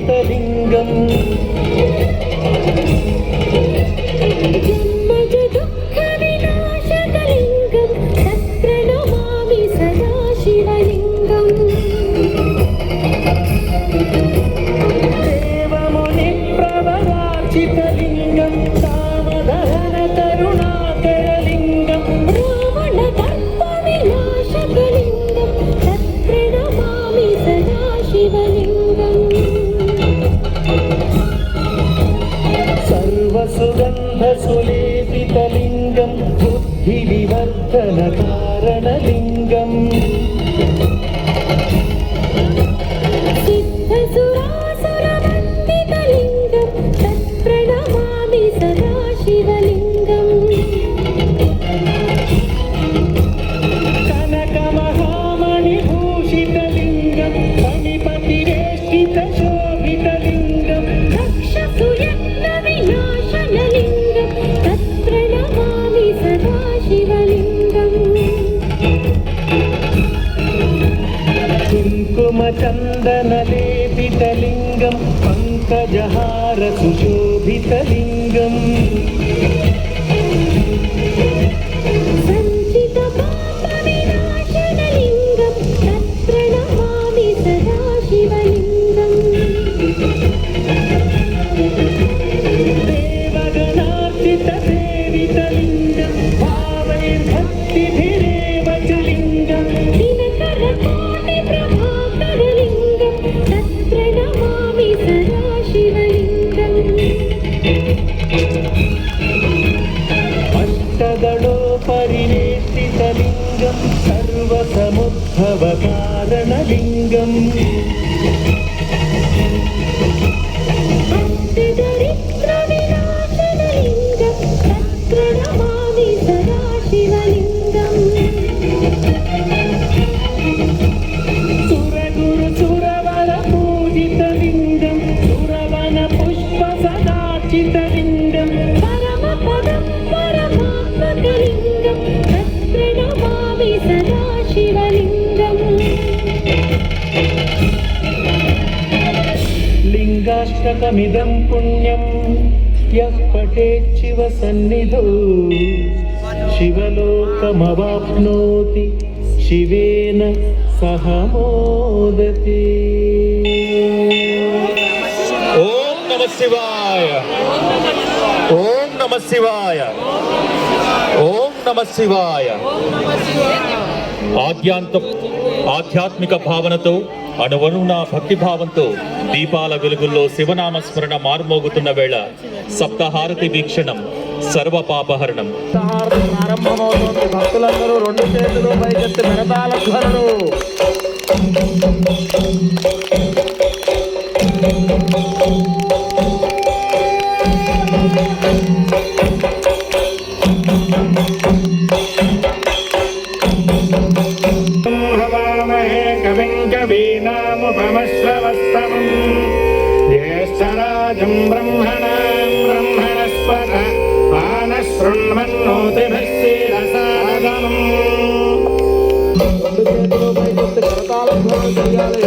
శోభితలింగం దేవముని ప్రవరాచితలింగం కామదహన కరుణాకరలింగం రావణ దర్ప వినాశకలింగం తత్ప్రణమామి సదాశివలింగం సర్వసుగంధ సులేపితలింగం బుద్ధి వివర్ధన కారణలింగం సిద్ధసురాసురవందితలింగం తత్ప్రణమామి సదాశివలింగం కనకమహామణిభూషితలింగం ఫణిపతివేష్టిత శోభితలింగం దక్షసుయజ్ఞ వినాశనలింగం తత్ప్రణమామి సదాశివలింగం కుంకుమచందనలేపితలింగం పంకజహార సుశోభితలింగం సంచిత పాప వినాశనలింగం తత్ప్రణమామి సదాశివలింగం దేవగణార్చిత సేవితలింగం భావైర్భక్తిభిరేవ చ లింగం దినకర కోటి ప్రభాకరలింగం తత్ప్రణమామి సదాశివలింగం అష్టదళోపరివేష్టితలింగం సర్వసముద్భవ కారణలింగం అష్టదరిద్ర వినాశనలింగం తత్ప్రణమామి సదాశివలింగం సురగురు సురవర పూజితలింగం సురవన పుష్ప సదాచితలింగం పరమపదం పరమాత్మకలింగం తత్ప్రణమామి సదాశివలింగం లింగాష్టకమిదం పుణ్యం యః పఠేచ్చివ సన్నిధౌ శివలోకమవాప్నోతి శివేన సహ మోదతి. ఓం నమః శివాయ, ఓం నమః శివాయ, ఓం నమః శివాయ. ఆధ్యాత్మిక భావనతో అణువణువున భక్తి భావంతో దీపాల వెలుగుల్లో శివనామ స్మరణ మార్మోగుతున్న వేళ సప్తహారతి వీక్షణం సర్వపాపహరణం. ప్రారంభమవుతోంది. భక్తులందరూ రెండు చేతులు పైకెత్తి మెరతాల ధ్వనులు. హవామహే కవిం కవీనాముపమశ్రవస్తమం జ్యేష్ఠరాజం బ్రహ్మణాం బ్రహ్మణస్పత ఆనశృణ్వన్నోతిభిః శిరసాదనం. రెండు చేతులు పైకెత్తి కరతాళ ధ్వనులు చేయాలి.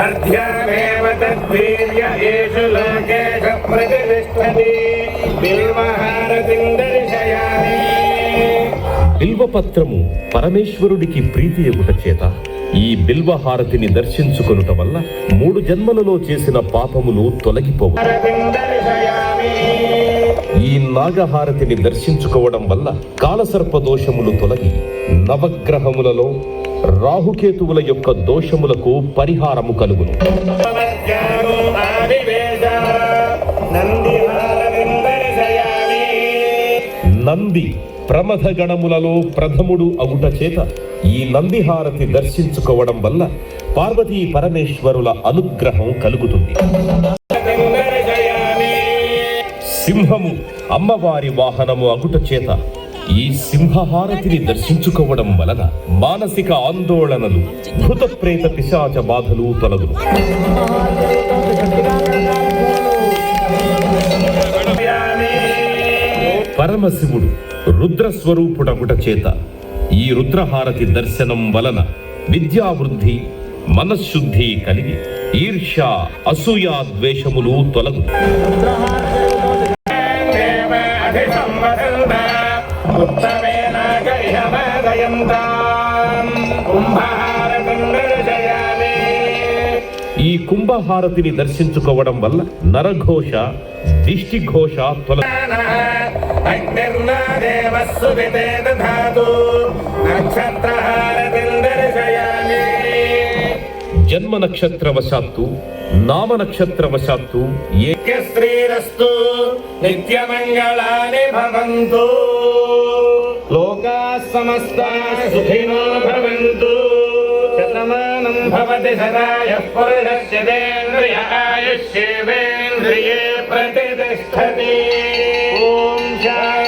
అర్ధ్యామేవ తద్వీర్య యేషు లోకేష ప్రతిష్ఠతి బిల్వహారతిం దర్శయామి. బిల్వపత్రము పరమేశ్వరుడికి ప్రీతి ఎగుట చేత ఈ బిల్వహారతిని దర్శించుకొనుట వల్ల 3 జన్మలలో చేసిన పాపములు తొలగిపోవు. ఈ నాగహారతిని దర్శించుకోవడం వల్ల కాలసర్ప దోషములు తొలగి నవగ్రహములలో రాహుకేతువుల యొక్క దోషములకు పరిహారము కలుగును. నంది ప్రమథ గణములలో ప్రథముడు అగుట చేత ఈ నందిహారతి దర్శించుకోవడం వల్ల పార్వతీ పరమేశ్వరుల అనుగ్రహం కలుగుతుంది. సింహము అమ్మవారి వాహనము అగుట చేత ఈ సింహహారతిని దర్శించుకోవడం వలన మానసిక ఆందోళనలు, భూత ప్రేత పిశాచ బాధలు తొలగును. పరమశివుడు రుద్రస్వరూపుడగుట చేత ఈ రుద్రహారతి దర్శనం వలన విద్యావృద్ధి, మనశ్శుద్ధి కలిగి ఈర్ష్య అసూయ ద్వేషములు తొలగు. ఈ కుంభహారతిని దర్శించుకోవడం వల్ల నరఘోష దిష్టిఘోష తొలగు. జన్మ నక్షత్రవశాత్తు నామ నక్షత్రవశాత్తు శ్రీరస్తు నిత్యమంగళాని భవంతు లోకాః సమస్తాః సుఖినో భవంతు శతమానం భవతి సదాయః పురుషస్యేంద్రియ ఆయుష్యేవేంద్రియే ప్రతిష్టతి. ఓం శాంతి.